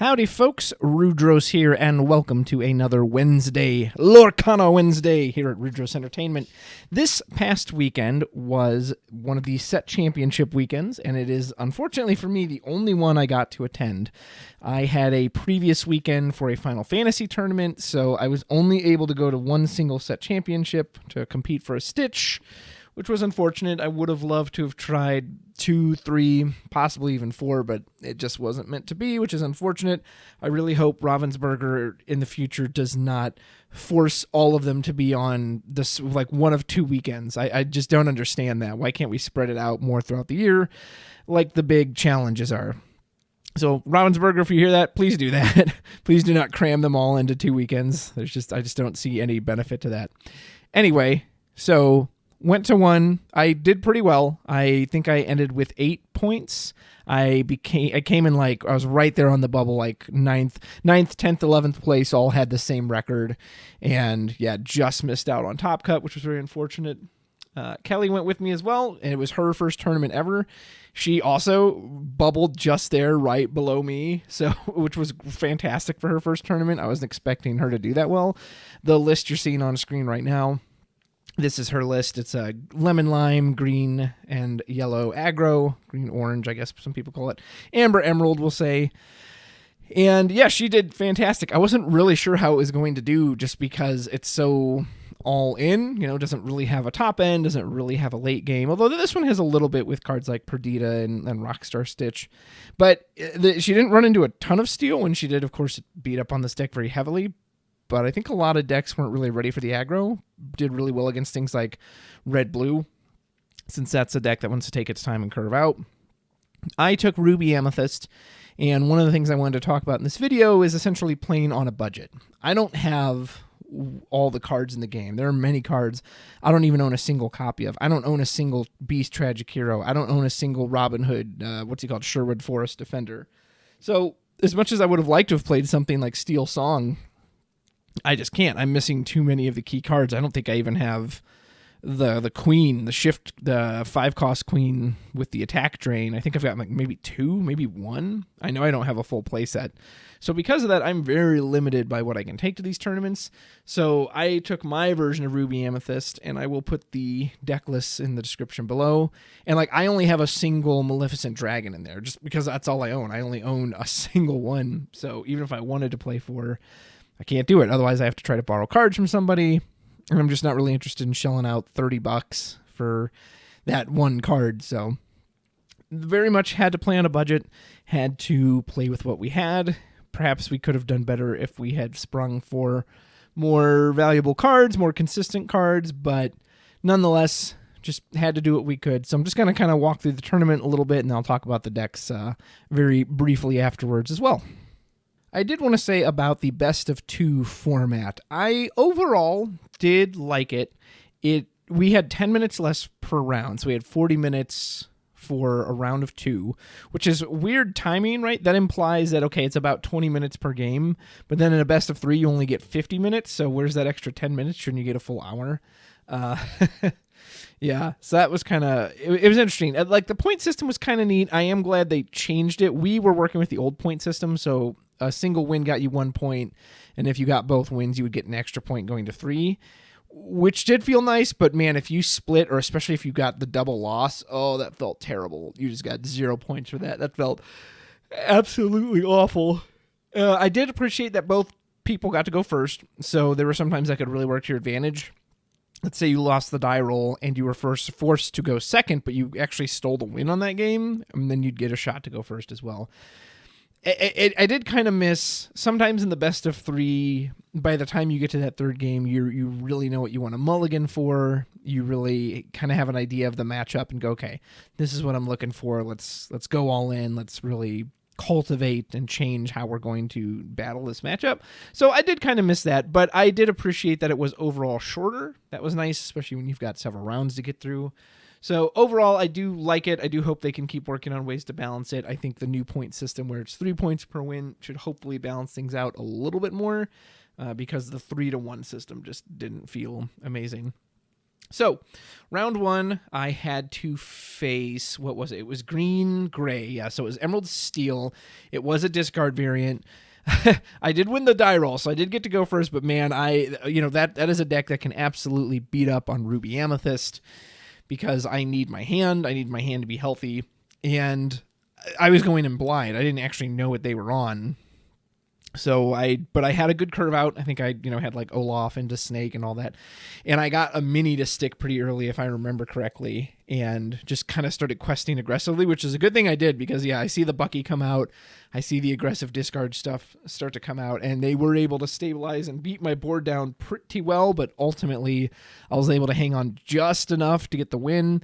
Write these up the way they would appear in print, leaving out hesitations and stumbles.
Howdy folks, Rudros here, and welcome to another Wednesday, Lorcana Wednesday, here at Rudros Entertainment. This past weekend was one of the set championship weekends, and it is, unfortunately for me, the only one I got to attend. I had a previous weekend for a Final Fantasy tournament, so I was only able to go to one single set championship to compete for a Stitch, which was unfortunate. I would have loved to have tried 2, 3, possibly even 4, but it just wasn't meant to be, which is unfortunate. I really hope Ravensburger in the future does not force all of them to be on this like one of 2 weekends. I just don't understand that. Why can't we spread it out more throughout the year like the big challenges are? So Ravensburger, if you hear that, please do that. Please do not cram them all into 2 weekends. I just don't see any benefit to that. Anyway, so went to one. I did pretty well. I think I ended with 8 points. I came in I was right there on the bubble, like 9th, 10th, 11th place, all had the same record. And yeah, just missed out on Top Cut, which was very unfortunate. Kelly went with me as well, and it was her first tournament ever. She also bubbled just there right below me, so which was fantastic for her first tournament. I wasn't expecting her to do that well. The list you're seeing on screen right now, this is her list. It's a lemon, lime, green, and yellow aggro. Green, orange, I guess some people call it. Amber, emerald, we'll say. And yeah, she did fantastic. I wasn't really sure how it was going to do just because it's so all in, doesn't really have a top end, doesn't really have a late game. Although this one has a little bit with cards like Perdita and Rockstar Stitch. But she didn't run into a ton of steel. When she did, of course, it beat up on this deck very heavily. But I think a lot of decks weren't really ready for the aggro. Did really well against things like red-blue, since that's a deck that wants to take its time and curve out. I took Ruby Amethyst, and one of the things I wanted to talk about in this video is essentially playing on a budget. I don't have all the cards in the game. There are many cards I don't even own a single copy of. I don't own a single Beast Tragic Hero. I don't own a single Robin Hood, Sherwood Forest Defender. So as much as I would have liked to have played something like Steel Song, I just can't. I'm missing too many of the key cards. I don't think I even have the queen, the 5-cost queen with the attack drain. I think I've got maybe 2, maybe 1. I know I don't have a full play set. So because of that, I'm very limited by what I can take to these tournaments. So I took my version of Ruby Amethyst, and I will put the deck lists in the description below. And I only have a single Maleficent Dragon in there, just because that's all I own. I only own a single one. So even if I wanted to play 4, I can't do it. Otherwise, I have to try to borrow cards from somebody, and I'm just not really interested in shelling out $30 for that one card. So very much had to play on a budget, had to play with what we had. Perhaps we could have done better if we had sprung for more valuable cards, more consistent cards, but nonetheless, just had to do what we could. So I'm just going to kind of walk through the tournament a little bit, and I'll talk about the decks very briefly afterwards as well. I did want to say about the best of 2 format. I overall did like it. We had 10 minutes less per round, so we had 40 minutes for a round of 2, which is weird timing, right? That implies that, okay, it's about 20 minutes per game, but then in a best of 3, you only get 50 minutes, so where's that extra 10 minutes? Shouldn't you get a full hour? Yeah, so that was kind of, it was interesting. The point system was kind of neat. I am glad they changed it. We were working with the old point system, so a single win got you 1 point, and if you got both wins, you would get an extra point going to 3, which did feel nice, but man, if you split, or especially if you got the double loss, oh, that felt terrible. You just got 0 points for that. That felt absolutely awful. I did appreciate that both people got to go first, so there were sometimes that could really work to your advantage. Let's say you lost the die roll and you were forced to go second, but you actually stole the win on that game, and then you'd get a shot to go first as well. I did kind of miss, sometimes in the best of 3, by the time you get to that third game, you really know what you want to mulligan for. You really kind of have an idea of the matchup and go, okay, this is what I'm looking for. Let's go all in. Let's really cultivate and change how we're going to battle this matchup. So I did kind of miss that, but I did appreciate that it was overall shorter. That was nice, especially when you've got several rounds to get through. So overall, I do like it. I do hope they can keep working on ways to balance it. I think the new point system where it's 3 points per win should hopefully balance things out a little bit more because the 3-to-1 system just didn't feel amazing. So, round one, I had to face, what was it? It was green, gray. Yeah, so it was Emerald Steel. It was a discard variant. I did win the die roll, so I did get to go first, but man, that is a deck that can absolutely beat up on Ruby Amethyst because I need my hand. I need my hand to be healthy, and I was going in blind. I didn't actually know what they were on. But I had a good curve out. I think I, had like Olaf into Snake and all that. And I got a mini to stick pretty early, if I remember correctly, and just kind of started questing aggressively, which is a good thing I did because, I see the Bucky come out. I see the aggressive discard stuff start to come out, and they were able to stabilize and beat my board down pretty well, but ultimately I was able to hang on just enough to get the win.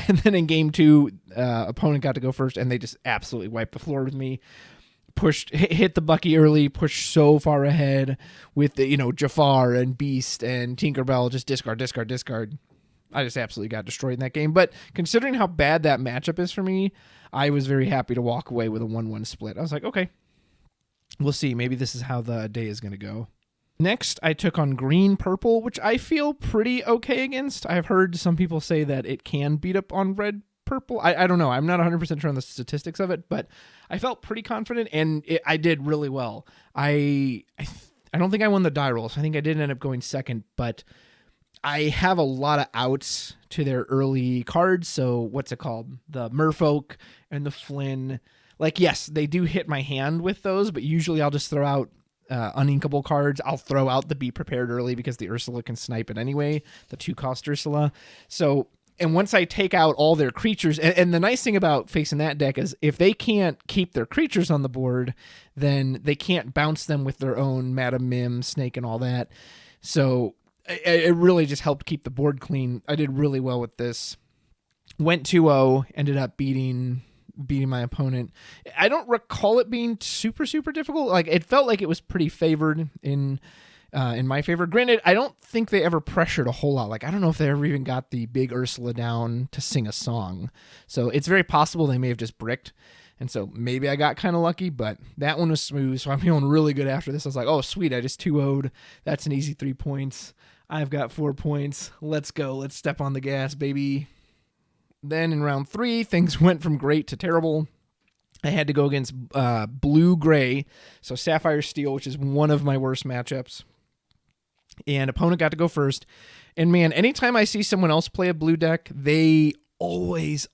And then in game two, opponent got to go first, and they just absolutely wiped the floor with me. Hit the Bucky early, pushed so far ahead with the, Jafar and Beast and Tinkerbell, just discard. I just absolutely got destroyed in that game. But considering how bad that matchup is for me, I was very happy to walk away with a 1-1 split. I was like, okay, we'll see. Maybe this is how the day is going to go. Next, I took on green-purple, which I feel pretty okay against. I've heard some people say that it can beat up on red-purple. I don't know. I'm not 100% sure on the statistics of it, but I felt pretty confident, and I did really well. I don't think I won the die roll, so I think I did end up going second, but I have a lot of outs to their early cards, so what's it called? The Merfolk and the Flynn. Like, yes, they do hit my hand with those, but usually I'll just throw out uninkable cards. I'll throw out the Be Prepared early because the Ursula can snipe it anyway, the 2-cost Ursula. So... And once I take out all their creatures, and the nice thing about facing that deck is if they can't keep their creatures on the board, then they can't bounce them with their own Madam Mim, Snake, and all that. So it really just helped keep the board clean. I did really well with this. Went 2-0, ended up beating my opponent. I don't recall it being super, super difficult. Like, it felt like it was pretty favored in my favor. Granted, I don't think they ever pressured a whole lot. Like, I don't know if they ever even got the big Ursula down to sing a song. So it's very possible they may have just bricked. And so maybe I got kind of lucky, but that one was smooth. So I'm feeling really good after this. I was like, oh, sweet. I just 2-0'd. That's an easy 3 points. I've got 4 points. Let's go. Let's step on the gas, baby. Then in round 3, things went from great to terrible. I had to go against blue-gray, so Sapphire Steel, which is one of my worst matchups. And opponent got to go first. And man, anytime I see someone else play a blue deck, they always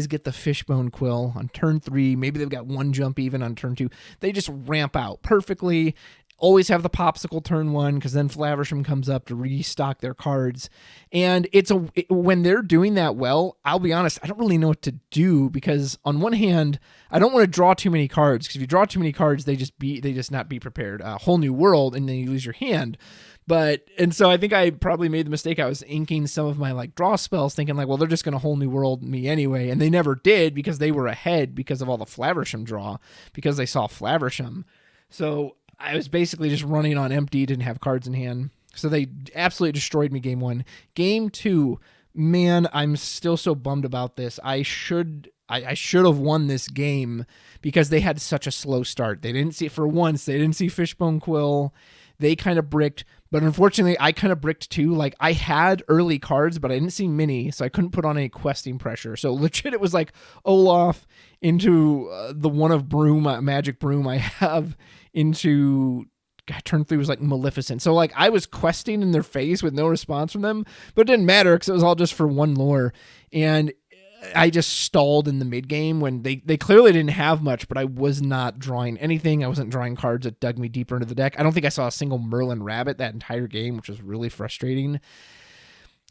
get the Fishbone Quill on turn 3. Maybe they've got 1 jump even on turn 2. They just ramp out perfectly. Always have the Popsicle turn 1 because then Flaversham comes up to restock their cards. And when they're doing that well, I'll be honest, I don't really know what to do because on one hand, I don't want to draw too many cards because if you draw too many cards, they just not be prepared. A whole new world, and then you lose your hand. And so I think I probably made the mistake. I was inking some of my draw spells thinking well, they're just going to whole new world me anyway. And they never did because they were ahead because of all the Flaversham draw because they saw Flaversham. So I was basically just running on empty, didn't have cards in hand. So they absolutely destroyed me game 1. Game 2, man, I'm still so bummed about this. I should have won this game because they had such a slow start. They didn't see Fishbone Quill. They kind of bricked, but unfortunately, I kind of bricked too. I had early cards, but I didn't see mini, so I couldn't put on any questing pressure. So legit, it was Olaf into the one of Broom, Magic Broom I have into... God, turn 3 was Maleficent. So I was questing in their face with no response from them, but it didn't matter because it was all just for 1 lore. And I just stalled in the mid game when they clearly didn't have much, but I was not drawing anything. I wasn't drawing cards that dug me deeper into the deck. I don't think I saw a single Merlin Rabbit that entire game, which was really frustrating.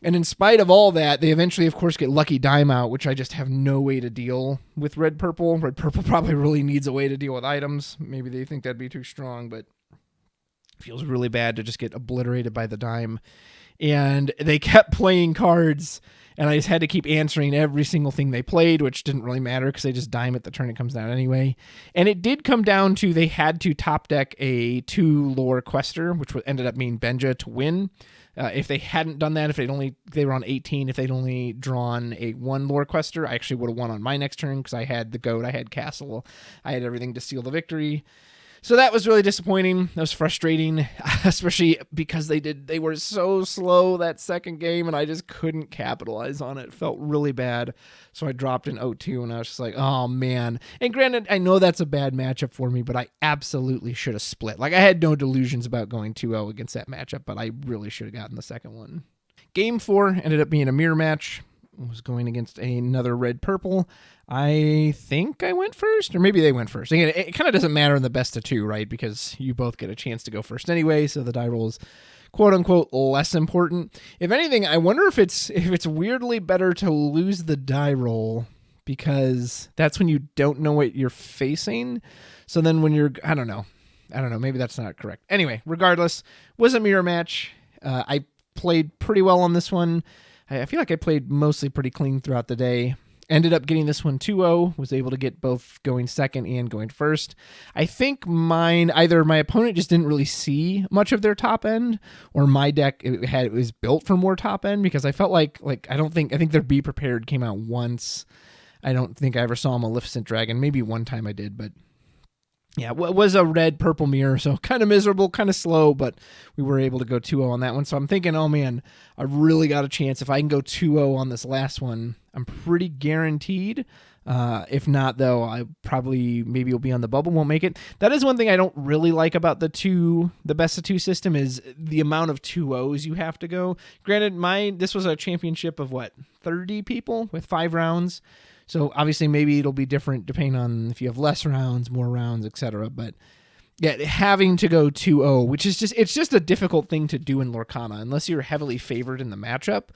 And in spite of all that, they eventually, of course, get Lucky Dime out, which I just have no way to deal with red-purple. Red-purple probably really needs a way to deal with items. Maybe they think that'd be too strong, but it feels really bad to just get obliterated by the dime. And they kept playing cards, and I just had to keep answering every single thing they played, which didn't really matter because they just dime at the turn it comes down anyway. And it did come down to they had to top deck a 2 lore quester, which ended up being Benja to win. If they hadn't done that, they were on 18, if they'd only drawn a 1 lore quester, I actually would have won on my next turn because I had the goat, I had castle, I had everything to seal the victory. So that was really disappointing. That was frustrating, especially because they were so slow that second game, and I just couldn't capitalize on it. It felt really bad. So I dropped an 0-2, and I was just like, oh, man. And granted, I know that's a bad matchup for me, but I absolutely should have split. Like, I had no delusions about going 2-0 against that matchup, but I really should have gotten the second one. Game 4 ended up being a mirror match. I was going against another red-purple. I think I went first, or maybe they went first. Again, it kind of doesn't matter in the best of 2, right? Because you both get a chance to go first anyway, so the die roll is quote-unquote less important. If anything, I wonder if it's weirdly better to lose the die roll, because that's when you don't know what you're facing. So then when you're, I don't know, maybe that's not correct. Anyway, regardless, was a mirror match. I played pretty well on this one. I feel like I played mostly pretty clean throughout the day. Ended up getting this one 2-0, was able to get both going second and going first. I think either my opponent just didn't really see much of their top end, or my deck it was built for more top end, because I felt like I think their Be Prepared came out once. I don't think I ever saw Maleficent Dragon. Maybe one time I did, but yeah, it was a red-purple mirror, so kind of miserable, kind of slow, but we were able to go 2-0 on that one. So I'm thinking, oh man, I really got a chance. If I can go 2-0 on this last one, I'm pretty guaranteed. If not, though, maybe will be on the bubble, won't make it. That is one thing I don't really like about the best of 2 system, is the amount of 2-0s you have to go. Granted, this was a championship of 30 people with 5 rounds. So obviously maybe it'll be different depending on if you have less rounds, more rounds, etc. But yeah, having to go 2-0, which is it's just a difficult thing to do in Lorcana. Unless you're heavily favored in the matchup,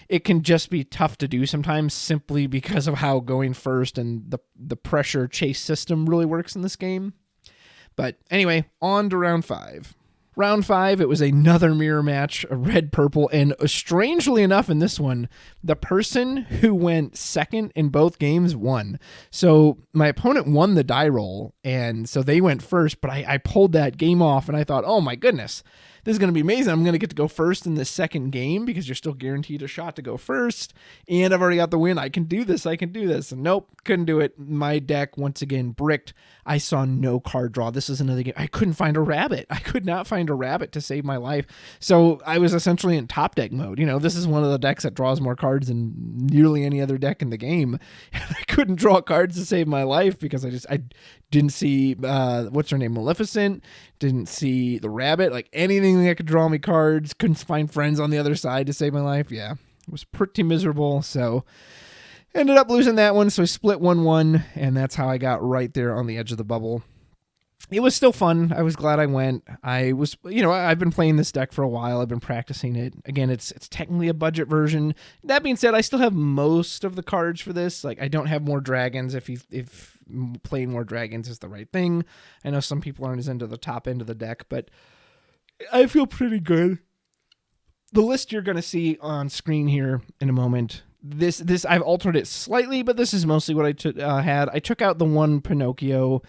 it can just be tough to do sometimes, simply because of how going first and the pressure chase system really works in this game. But anyway, on to round 5. Round 5, it was another mirror match, a red-purple, and strangely enough in this one, the person who went second in both games won. So my opponent won the die roll, and so they went first, but I pulled that game off, and I thought, oh my goodness, this is going to be amazing. I'm going to get to go first in the second game, because you're still guaranteed a shot to go first, and I've already got the win. I can do this. And nope, couldn't do it. My deck, once again, bricked. I saw no card draw. This is another game. I couldn't find a rabbit. I could not find a rabbit to save my life. So I was essentially in top deck mode. This is one of the decks that draws more cards than nearly any other deck in the game. I couldn't draw cards to save my life because I didn't see, what's her name, Maleficent, didn't see the rabbit, anything that could draw me cards, couldn't find friends on the other side to save my life. Yeah, it was pretty miserable, so ended up losing that one, so I split 1-1, and that's how I got right there on the edge of the bubble. It was still fun. I was glad I went. I've been playing this deck for a while. I've been practicing it. Again, it's technically a budget version. That being said, I still have most of the cards for this. I don't have more dragons if playing more dragons is the right thing. I know some people aren't as into the top end of the deck, but I feel pretty good. The list you're going to see on screen here in a moment, this I've altered it slightly, but this is mostly what I had. I took out the one Pinocchio.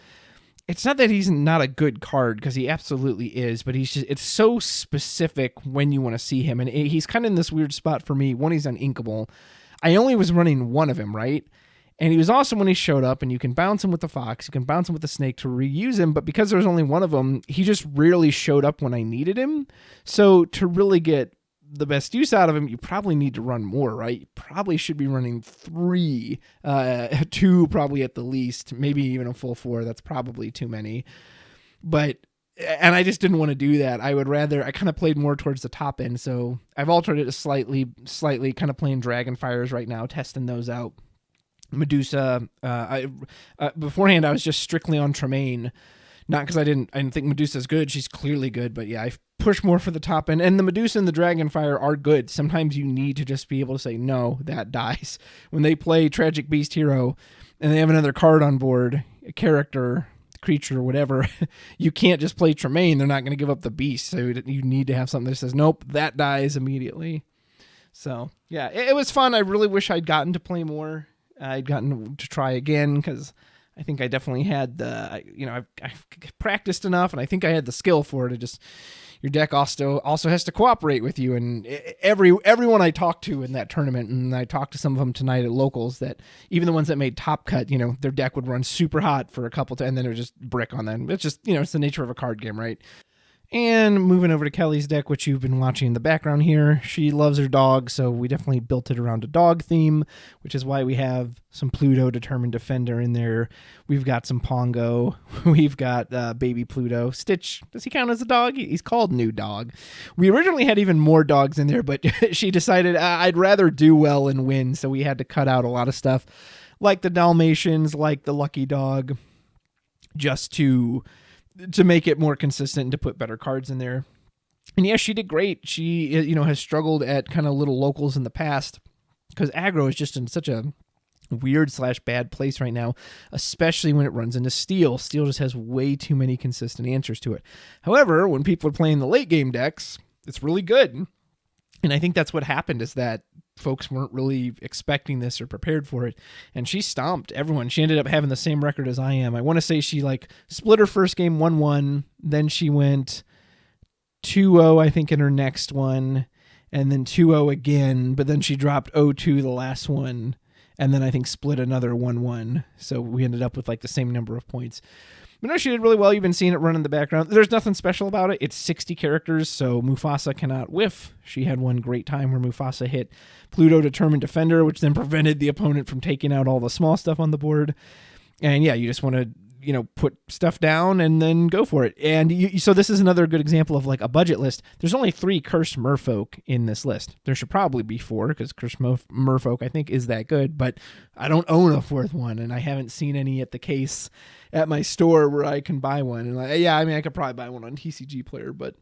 It's not that he's not a good card, because he absolutely is, but it's so specific when you want to see him, and he's kind of in this weird spot for me. One, he's uninkable. I only was running one of him, right? And he was awesome when he showed up, and you can bounce him with the fox, you can bounce him with the snake to reuse him, but because there's only one of them, he just rarely showed up when I needed him. So to really get the best use out of him, you probably need to run more, right? You probably should be running 3, 2 probably at the least, maybe even a full 4. That's probably too many. And I just didn't want to do that. I kind of played more towards the top end, so I've altered it slightly, kind of playing Dragonfires right now, testing those out. Medusa, beforehand I was just strictly on Tremaine, not because I didn't think Medusa's good. She's clearly good, but yeah, I push more for the top end. And the Medusa and the Dragonfire are good. Sometimes you need to just be able to say, no, that dies. When they play Tragic Beast Hero and they have another card on board, a character, creature, whatever, you can't just play Tremaine. They're not going to give up the beast. So you need to have something that says, nope, that dies immediately. So yeah, it was fun. I really wish I'd gotten to play more. I'd gotten to try again, because I think I definitely had I've practiced enough, and I think I had the skill for it. your deck also has to cooperate with you. And everyone I talked to in that tournament, and I talked to some of them tonight at locals, that even the ones that made top cut, their deck would run super hot for a couple and then it would just brick on them. It's just, it's the nature of a card game, right? And moving over to Kelly's deck, which you've been watching in the background here, she loves her dog, so we definitely built it around a dog theme, which is why we have some Pluto Determined Defender in there. We've got some Pongo. We've got baby Pluto. Stitch, does he count as a dog? He's called New Dog. We originally had even more dogs in there, but she decided I'd rather do well and win, so we had to cut out a lot of stuff, like the Dalmatians, like the Lucky Dog, just to make it more consistent and to put better cards in there. And yes, she did great. She, has struggled at kind of little locals in the past because aggro is just in such a weird/bad place right now, especially when it runs into steel. Steel just has way too many consistent answers to it. However, when people are playing the late game decks, it's really good. And I think that's what happened, is that folks weren't really expecting this or prepared for it. And she stomped everyone. She ended up having the same record as I am. I want to say she split her first game 1-1. Then she went 2-0, I think, in her next one. And then 2-0 again. But then she dropped 0-2 the last one. And then I think split another 1-1. So we ended up with the same number of points. But no, she did really well. You've been seeing it run in the background. There's nothing special about it. It's 60 characters, so Mufasa cannot whiff. She had one great time where Mufasa hit Pluto Determined Defender, which then prevented the opponent from taking out all the small stuff on the board. And yeah, you just want to, put stuff down and then go for it. And so this is another good example of a budget list. There's only 3 Cursed Merfolk in this list. There should probably be 4 because Cursed Merfolk, I think, is that good. But I don't own a 4th one, and I haven't seen any at the case at my store where I can buy one. And I could probably buy one on TCG Player, but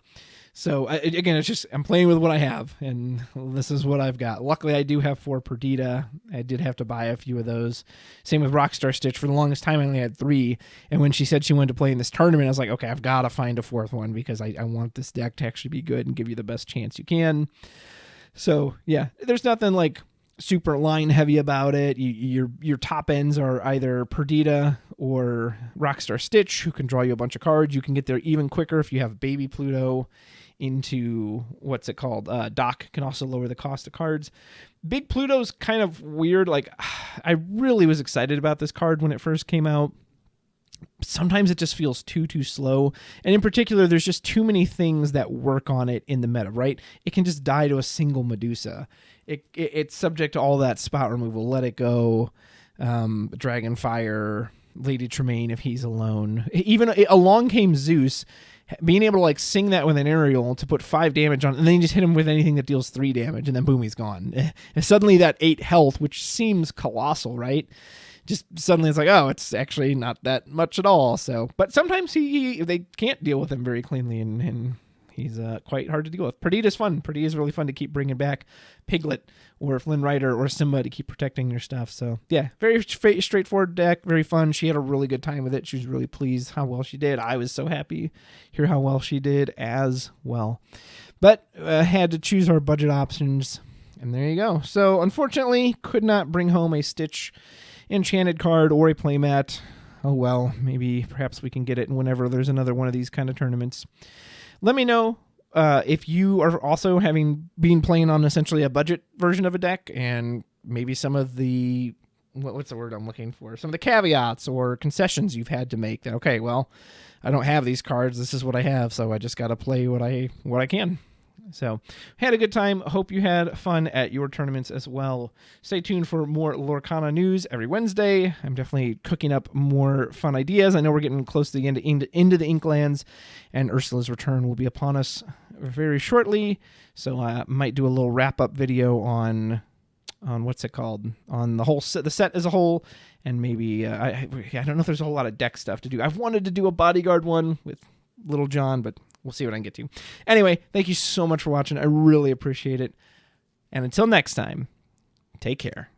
so again, it's just I'm playing with what I have, and this is what I've got. Luckily, I do have 4 Perdita. I did have to buy a few of those. Same with Rockstar Stitch. For the longest time, I only had 3. And when she said she wanted to play in this tournament, I was like, okay, I've got to find a 4th one because I want this deck to actually be good and give you the best chance you can. So yeah, there's nothing super line heavy about it. Your top ends are either Perdita or Rockstar Stitch, who can draw you a bunch of cards. You can get there even quicker if you have baby Pluto into what's it called? Doc can also lower the cost of cards. Big Pluto's kind of weird. I really was excited about this card when it first came out. Sometimes it just feels too slow. And in particular, there's just too many things that work on it in the meta, right? It can just die to a single Medusa. It's subject to all that spot removal. Let It Go, Dragonfire, Lady Tremaine if he's alone. Even Along Came Zeus, being able to sing that with an aerial to put 5 damage on, and then you just hit him with anything that deals 3 damage, and then boom, he's gone. And suddenly that 8 health, which seems colossal, right? Just suddenly it's it's actually not that much at all. So, but sometimes they can't deal with him very cleanly, and he's quite hard to deal with. Perdita's fun. Perdita's really fun to keep bringing back. Piglet or Flynn Rider or Simba to keep protecting your stuff. So yeah, very straightforward deck, very fun. She had a really good time with it. She was really pleased how well she did. I was so happy to hear how well she did as well. But had to choose our budget options, and there you go. So unfortunately, could not bring home a Stitch Enchanted card or a playmat. Oh well, perhaps we can get it whenever there's another one of these kind of tournaments. Let me know if you are also been playing on essentially a budget version of a deck, and maybe some of the what's the word I'm looking for? Some of the caveats or concessions you've had to make. That okay, well, I don't have these cards. This is what I have, so I just got to play what I can. So, had a good time. Hope you had fun at your tournaments as well. Stay tuned for more Lorcana news every Wednesday. I'm definitely cooking up more fun ideas. I know we're getting close to the end into the Inklands, and Ursula's return will be upon us very shortly. So, I might do a little wrap-up video on what's it called? On the whole the set as a whole, and maybe I don't know if there's a whole lot of deck stuff to do. I've wanted to do a bodyguard one with Little John, but we'll see what I can get to. Anyway, thank you so much for watching. I really appreciate it. And until next time, take care.